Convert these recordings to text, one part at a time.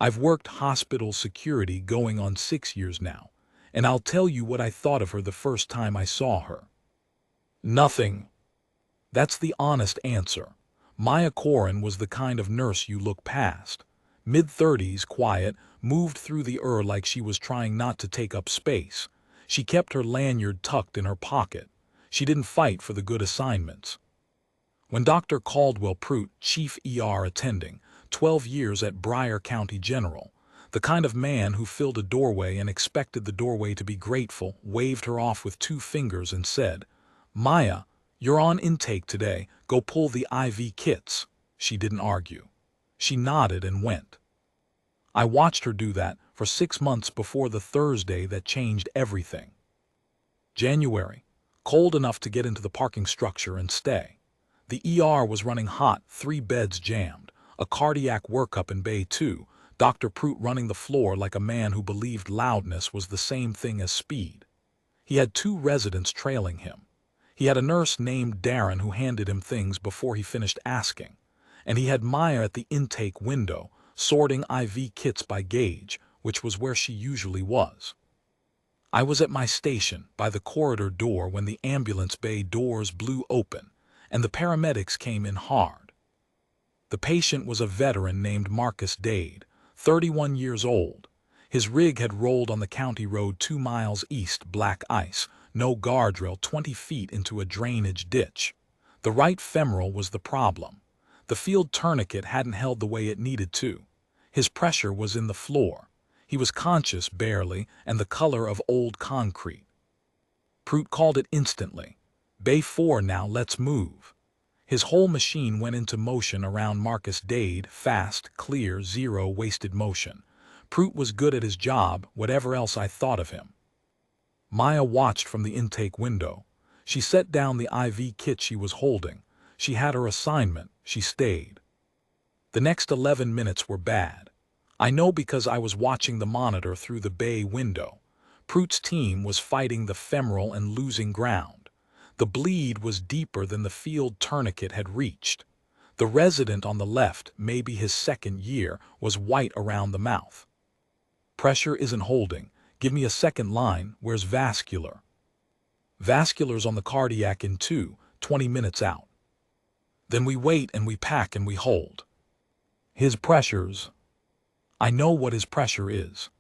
I've worked hospital security going on 6 years now, and I'll tell you what I thought of her the first time I saw her. Nothing. That's the honest answer. Maya Corin was the kind of nurse you look past. Mid-30s, quiet, moved through the like she was trying not to take up space. She kept her lanyard tucked in her pocket. She didn't fight for the good assignments. When Dr. Caldwell Prout, chief ER attending, 12 years at Bryan County General, the kind of man who filled a doorway and expected the doorway to be grateful, waved her off with 2 fingers and said, "Maya, you're on intake today, go pull the IV kits." She didn't argue. She nodded and went. I watched her do that for 6 months before the Thursday that changed everything. January. Cold enough to get into the parking structure and stay. The ER was running hot, 3 beds jammed, a cardiac workup in Bay 2, Dr. Prout running the floor like a man who believed loudness was the same thing as speed. He had 2 residents trailing him. He had a nurse named Darren who handed him things before he finished asking. And he had Maya at the intake window, sorting IV kits by gauge, which was where she usually was. I was at my station, by the corridor door, when the ambulance bay doors blew open, and the paramedics came in hard. The patient was a veteran named Marcus Dade, 31 years old. His rig had rolled on the county road 2 miles east, black ice, no guardrail, 20 feet into a drainage ditch. The right femoral was the problem. The field tourniquet hadn't held the way it needed to. His pressure was in the floor. He was conscious barely, and the color of old concrete. Prout called it instantly. "Bay 4 now, let's move." His whole machine went into motion around Marcus Dade, fast, clear, zero wasted motion. Prout was good at his job, whatever else I thought of him. Maya watched from the intake window. She set down the IV kit she was holding. She had her assignment. She stayed. The next 11 minutes were bad. I know because I was watching the monitor through the bay window. Prout's team was fighting the femoral and losing ground. The bleed was deeper than the field tourniquet had reached. The resident on the left, maybe his 2nd year, was white around the mouth. "Pressure isn't holding. Give me a second line. Where's vascular?" "Vascular's on the cardiac in 20 minutes out." "Then we wait and we pack and we hold." "His pressure's—" "I know what his pressure is."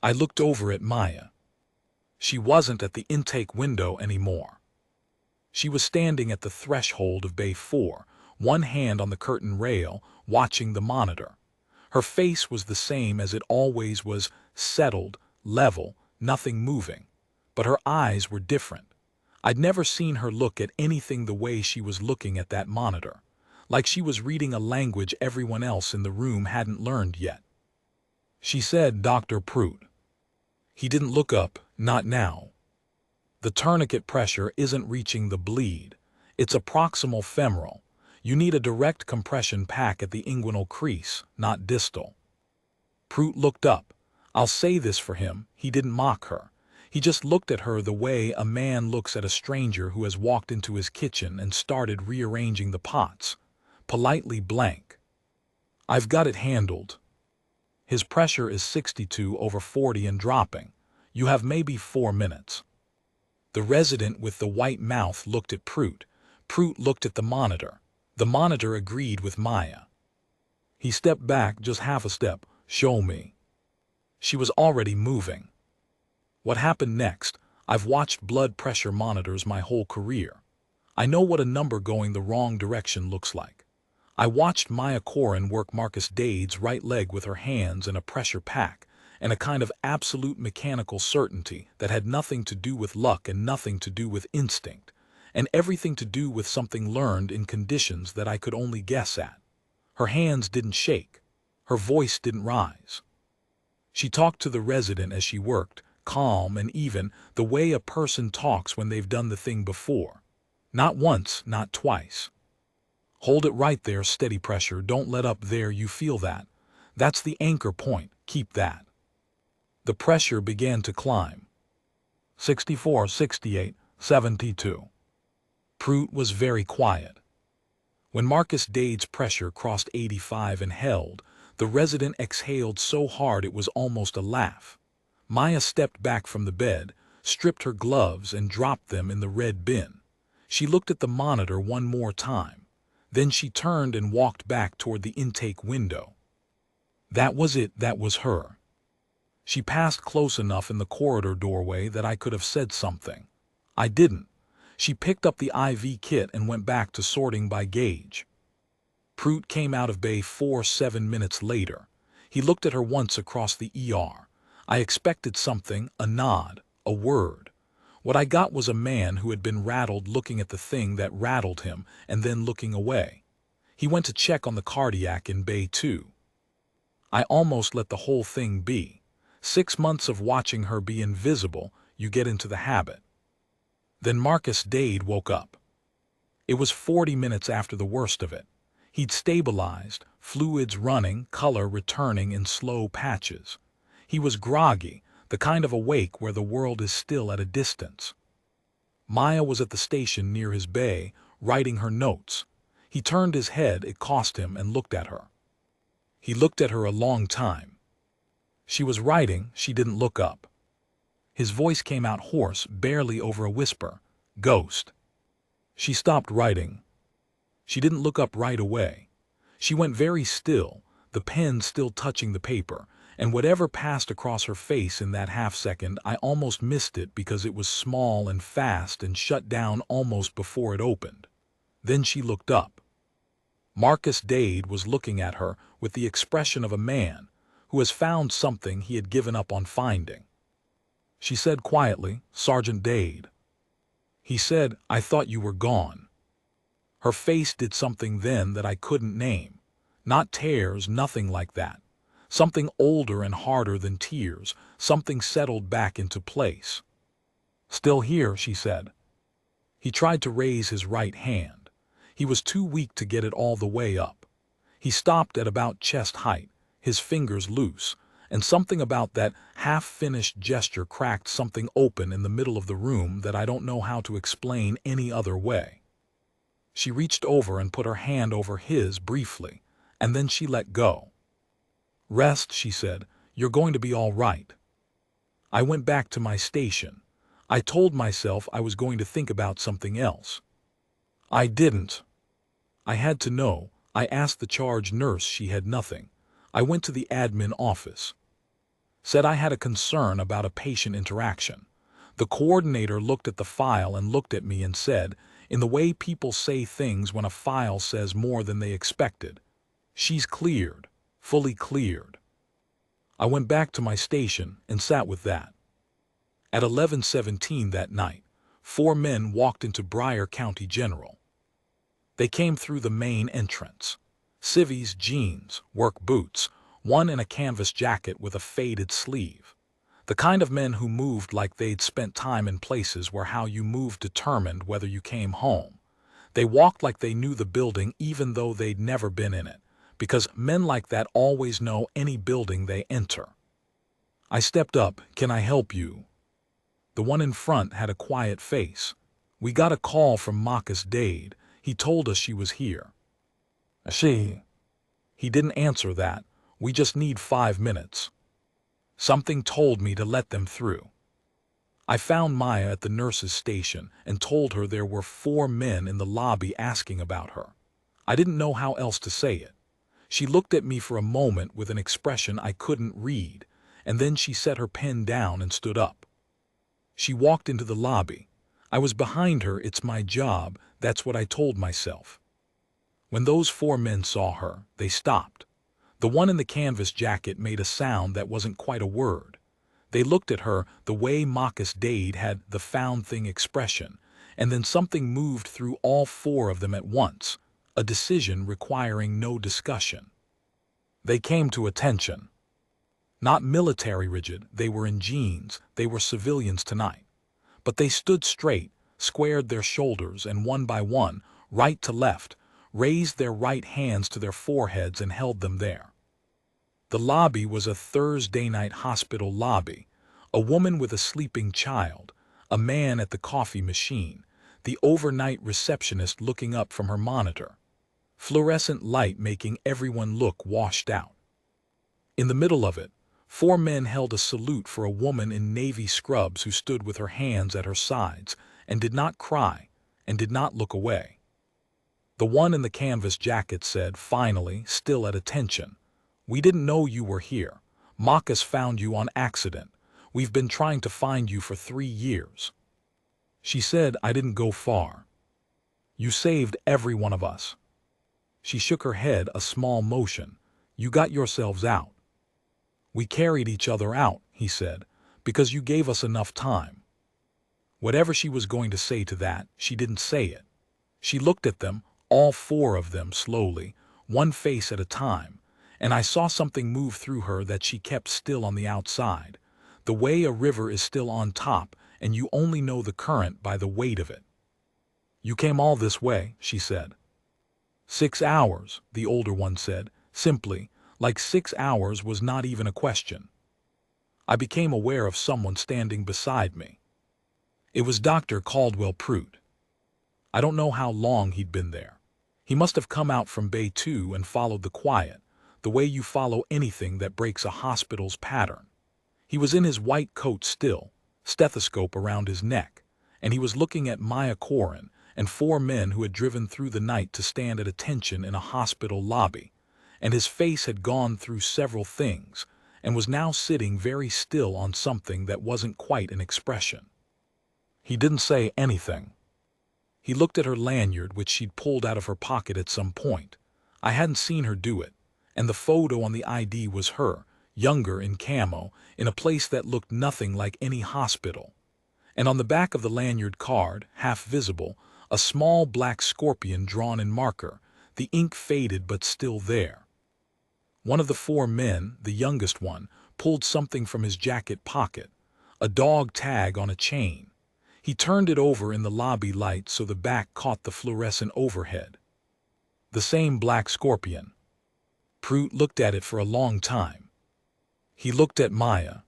I looked over at Maya. She wasn't at the intake window anymore. She was standing at the threshold of Bay 4, one hand on the curtain rail, watching the monitor. Her face was the same as it always was, settled, level, nothing moving. But her eyes were different. I'd never seen her look at anything the way she was looking at that monitor, like she was reading a language everyone else in the room hadn't learned yet. She said, "Dr. Prout." He didn't look up, not now. "The tourniquet pressure isn't reaching the bleed. It's a proximal femoral. You need a direct compression pack at the inguinal crease, not distal." Prout looked up. I'll say this for him, he didn't mock her. He just looked at her the way a man looks at a stranger who has walked into his kitchen and started rearranging the pots. Politely blank. "I've got it handled. His pressure is 62/40 and dropping. You have maybe 4 minutes." The resident with the white mouth looked at Prout. Prout looked at the monitor. The monitor agreed with Maya. He stepped back just half a step. "Show me." She was already moving. What happened next? I've watched blood pressure monitors my whole career. I know what a number going the wrong direction looks like. I watched Maya Corin work Marcus Dade's right leg with her hands in a pressure pack, and a kind of absolute mechanical certainty that had nothing to do with luck and nothing to do with instinct, and everything to do with something learned in conditions that I could only guess at. Her hands didn't shake. Her voice didn't rise. She talked to the resident as she worked, calm and even, the way a person talks when they've done the thing before. Not once, not twice. "Hold it right there, steady pressure, don't let up there, you feel that. That's the anchor point, keep that." The pressure began to climb. 64, 68, 72. Prout was very quiet. When Marcus Dade's pressure crossed 85 and held, The resident exhaled so hard it was almost a laugh. Maya stepped back from the bed, stripped her gloves and dropped them in the red bin. She looked at the monitor one more time. Then she turned and walked back toward the intake window. That was it, that was her. She passed close enough in the corridor doorway that I could have said something. I didn't. She picked up the IV kit and went back to sorting by gauge. Prout came out of Bay 4 7 minutes later. He looked at her once across the ER. I expected something, a nod, a word. What I got was a man who had been rattled looking at the thing that rattled him and then looking away. He went to check on the cardiac in Bay 2. I almost let the whole thing be. 6 months of watching her be invisible, you get into the habit. Then Marcus Dade woke up. It was 40 minutes after the worst of it. He'd stabilized, fluids running, color returning in slow patches. He was groggy, the kind of awake where the world is still at a distance. Maya was at the station near his bay, writing her notes. He turned his head, it cost him, and looked at her. He looked at her a long time. She was writing, she didn't look up. His voice came out hoarse, barely over a whisper. Ghost. She stopped writing. She didn't look up right away. She went very still, the pen still touching the paper, and whatever passed across her face in that half-second, I almost missed it because it was small and fast and shut down almost before it opened. Then she looked up. Marcus Dade was looking at her with the expression of a man who has found something he had given up on finding. She said quietly, Sergeant Dade. He said, I thought you were gone. Her face did something then that I couldn't name. Not tears, nothing like that. Something older and harder than tears, something settled back into place. Still here, she said. He tried to raise his right hand. He was too weak to get it all the way up. He stopped at about chest height, his fingers loose, and something about that half-finished gesture cracked something open in the middle of the room that I don't know how to explain any other way. She reached over and put her hand over his briefly, and then she let go. Rest, she said, you're going to be all right. I went back to my station. I told myself I was going to think about something else. I didn't. I had to know. I asked the charge nurse, she had nothing. I went to the admin office. Said I had a concern about a patient interaction. The coordinator looked at the file and looked at me and said, in the way people say things when a file says more than they expected, she's cleared, fully cleared. I went back to my station and sat with that. At 11:17 that night, 4 men walked into Bryan County General. They came through the main entrance. Civvies, jeans, work boots, one in a canvas jacket with a faded sleeve. The kind of men who moved like they'd spent time in places where how you moved determined whether you came home. They walked like they knew the building even though they'd never been in it, because men like that always know any building they enter. I stepped up, can I help you? The one in front had a quiet face. We got a call from Marcus Dade. He told us she was here. She? He didn't answer that. We just need 5 minutes. Something told me to let them through. I found Maya at the nurse's station and told her there were 4 men in the lobby asking about her. I didn't know how else to say it. She looked at me for a moment with an expression I couldn't read, and then she set her pen down and stood up. She walked into the lobby. I was behind her, it's my job, that's what I told myself. When those 4 men saw her, they stopped. The one in the canvas jacket made a sound that wasn't quite a word. They looked at her the way Marcus Dade had the found thing expression, and then something moved through all 4 of them at once, a decision requiring no discussion. They came to attention. Not military rigid, they were in jeans, they were civilians tonight. But they stood straight, squared their shoulders, and one by one, right to left, raised their right hands to their foreheads and held them there. The lobby was a Thursday night hospital lobby, a woman with a sleeping child, a man at the coffee machine, the overnight receptionist looking up from her monitor. Fluorescent light making everyone look washed out. In the middle of it, 4 men held a salute for a woman in navy scrubs who stood with her hands at her sides and did not cry and did not look away. The one in the canvas jacket said, finally, still at attention, "We didn't know you were here. Marcus found you on accident. We've been trying to find you for 3 years." She said, "I didn't go far. You saved every one of us." She shook her head, a small motion. "You got yourselves out." "We carried each other out," he said, "because you gave us enough time." Whatever she was going to say to that, she didn't say it. She looked at them, all 4 of them, slowly, one face at a time, and I saw something move through her that she kept still on the outside, the way a river is still on top and you only know the current by the weight of it. "You came all this way," she said. 6 hours, the older one said, simply, like 6 hours was not even a question. I became aware of someone standing beside me. It was Dr. Caldwell Prout. I don't know how long he'd been there. He must have come out from Bay 2 and followed the quiet, the way you follow anything that breaks a hospital's pattern. He was in his white coat still, stethoscope around his neck, and he was looking at Maya Corin and 4 men who had driven through the night to stand at attention in a hospital lobby, and his face had gone through several things and was now sitting very still on something that wasn't quite an expression. He didn't say anything. He looked at her lanyard, which she'd pulled out of her pocket at some point. I hadn't seen her do it, and the photo on the ID was her, younger in camo, in a place that looked nothing like any hospital. And on the back of the lanyard card, half visible, a small black scorpion drawn in marker, the ink faded but still there. One of the 4 men, the youngest one, pulled something from his jacket pocket, a dog tag on a chain. He turned it over in the lobby light so the back caught the fluorescent overhead. The same black scorpion. Prout looked at it for a long time. He looked at Maya.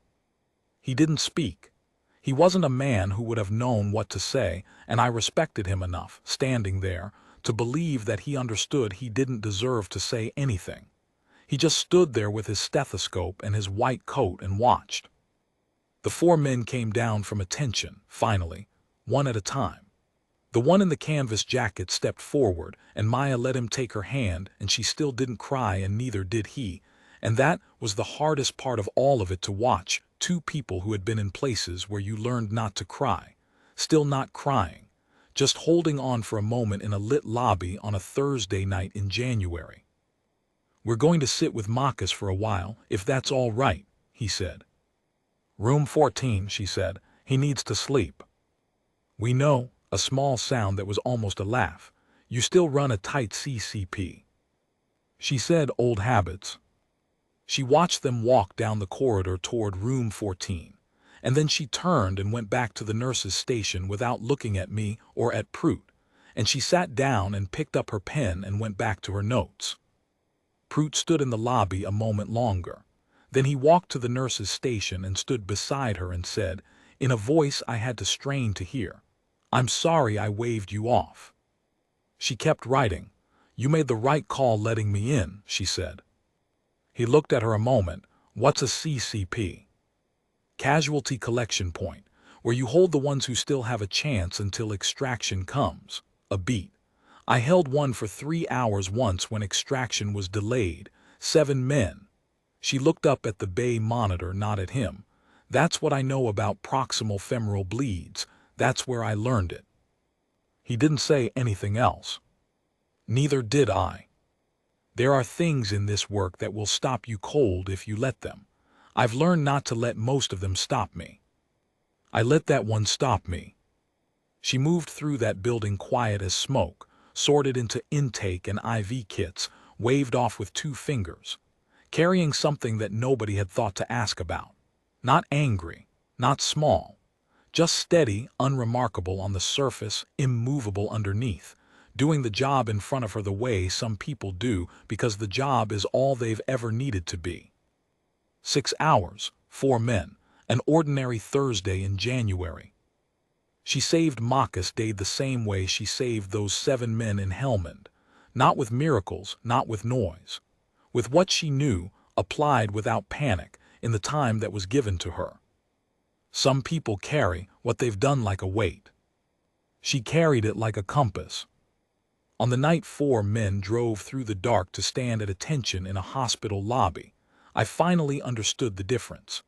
He didn't speak. He wasn't a man who would have known what to say, and I respected him enough, standing there, to believe that he understood he didn't deserve to say anything. He just stood there with his stethoscope and his white coat and watched. The 4 men came down from attention, finally, one at a time. The one in the canvas jacket stepped forward, and Maya let him take her hand, and she still didn't cry, and neither did he, and that was the hardest part of all of it, to watch 2 people who had been in places where you learned not to cry, still not crying, just holding on for a moment in a lit lobby on a Thursday night in January. "We're going to sit with Marcus for a while, if that's all right," he said. "Room 14, she said. "He needs to sleep." "We know," a small sound that was almost a laugh. "You still run a tight CCP." She said, "Old habits." She watched them walk down the corridor toward room 14, and then she turned and went back to the nurse's station without looking at me or at Prout, and she sat down and picked up her pen and went back to her notes. Prout stood in the lobby a moment longer. Then he walked to the nurse's station and stood beside her and said, in a voice I had to strain to hear, "I'm sorry I waved you off." She kept writing. "You made the right call letting me in," she said. He looked at her a moment. "What's a CCP?" "Casualty collection point, where you hold the ones who still have a chance until extraction comes. A beat. I held one for 3 hours once when extraction was delayed. 7 men. She looked up at the bay monitor, not at him. "That's what I know about proximal femoral bleeds. That's where I learned it." He didn't say anything else. Neither did I. There are things in this work that will stop you cold if you let them. I've learned not to let most of them stop me. I let that one stop me. She moved through that building quiet as smoke, sorted into intake and IV kits, waved off with 2 fingers, carrying something that nobody had thought to ask about. Not angry, not small, just steady, unremarkable on the surface, immovable underneath, doing the job in front of her the way some people do because the job is all they've ever needed to be. 6 hours, 4 men, an ordinary Thursday in January. She saved Marcus Day the same way she saved those 7 men in Helmand, not with miracles, not with noise. With what she knew, applied without panic in the time that was given to her. Some people carry what they've done like a weight. She carried it like a compass. On the night 4 men drove through the dark to stand at attention in a hospital lobby, I finally understood the difference.